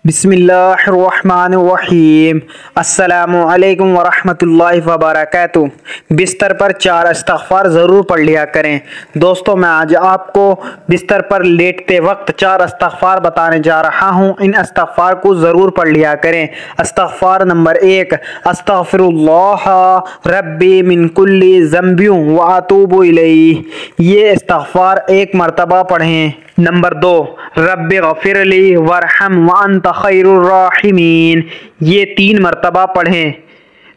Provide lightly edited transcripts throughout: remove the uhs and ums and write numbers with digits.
बिस्मिल्लाहिर्रहमानिर्रहीम। अस्सलामुअलैकुम वरहमतुल्लाहि वबरकातुहू। बिस्तर पर 4 इस्तिग़फ़ार ज़रूर पढ़ लिया करें। दोस्तों, मैं आज आपको बिस्तर पर लेटते वक्त 4 इस्तिग़फ़ार बताने जा रहा हूँ। इन इस्तिग़फ़ार को ज़रूर पढ़ लिया करें। इस्तिग़फ़ार नंबर 1, अस्तग़फ़िरुल्लाह रब्बी मिन कुल्ली ज़ंबिन व अतूबु इलैहि। ये इस्तिग़फ़ार 1 मरतबा पढ़ें। नंबर 2, रब्बिग़फ़िरली वरहम व अंत खैरुर राहिमीन। ये 3 मरतबा पढ़ें।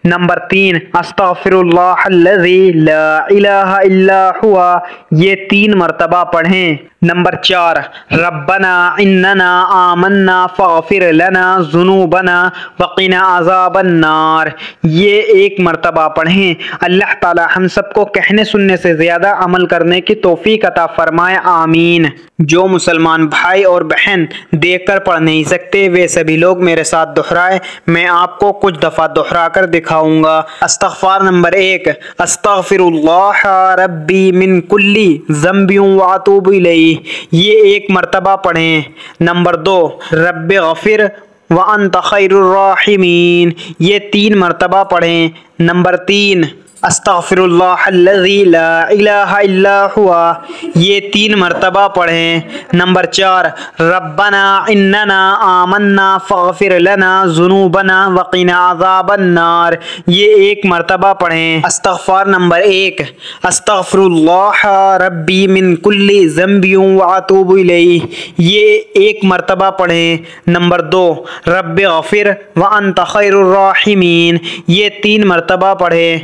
नंबर 3, अस्तग़फ़िरुल्लाहल्लज़ी ला इलाहा इल्ला हुवा। ये 3 मरतबा पढ़ें। नंबर 4, रब्बना इन्नना आमन्ना फ़ग़फ़िर लना ज़ुनूबना वक़िना अज़ाबन्नार। ये 1 मरतबा पढ़ें। अल्लाह ताला हम सबको कहने सुनने से ज़्यादा अमल करने की तौफ़ीक़ अता फ़रमाए, आमीन। जो मुसलमान भाई और बहन देखकर पढ़ नहीं सकते, वे सभी लोग मेरे साथ दोहराए। मैं आपको कुछ दफ़ा दोहरा कर दिखाऊंगा। इस्तिग़फ़ार नंबर 1, अस्तग़फ़िरुल्लाह रब्बी मिन कुल्ली ज़ंबिन व अतूबु इलैहि। ये 1 मरतबा पढ़ें। नंबर 2, रब्बिग़फ़िर व अंत खैरुर राहिमीन। ये 3 मरतबा पढ़ें। नंबर 3, अस्तग़फ़िरुल्लाहल्लज़ी ला इलाहा इल्ला हुवा। ये 3 मरतबा पढ़ें। नंबर 4, रब्बना इन्नना आमन्ना फ़ग़फ़िर लना ज़ुनूबना वक़िना अज़ाबन्नार। ये 1 मरतबा पढ़ें। इस्तिग़फ़ार नंबर 1, अस्तग़फ़िरुल्लाह रब्बी मिन कुल्ली ज़ंबिन व अतूबु इलैहि। ये 1 मरतबा पढ़ें। नंबर 2, रब्बिग़फ़िर व अंत खैरुर राहिमीन। ये 3 मरतबा पढ़ें।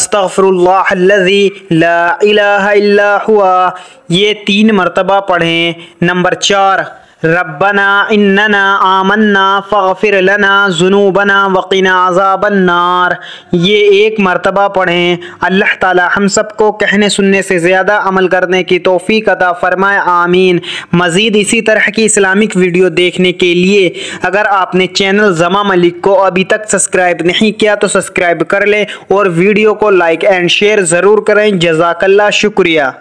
अस्तग़फ़िरुल्लाहल्लज़ी ला इलाहा इल्ला हुवा। ये 3 मरतबा पढ़ें। नंबर 4, रब्बना इन्नना आमन्ना फ़ग़फ़िर लना ज़ुनूबना वक़िना अज़ाबन्नार। ये 1 मरतबा पढ़ें। अल्लाह ताला हम सबको कहने सुनने से ज़्यादा अमल करने की तौफ़ीक़ अता फ़रमाए, आमीन। मज़ीद इसी तरह की इस्लामिक वीडियो देखने के लिए अगर आपने चैनल ज़मा मलिक को अभी तक सब्सक्राइब नहीं किया तो सब्सक्राइब कर लें और वीडियो को लाइक एंड शेयर ज़रूर करें। जज़ाकल्लाह, शुक्रिया।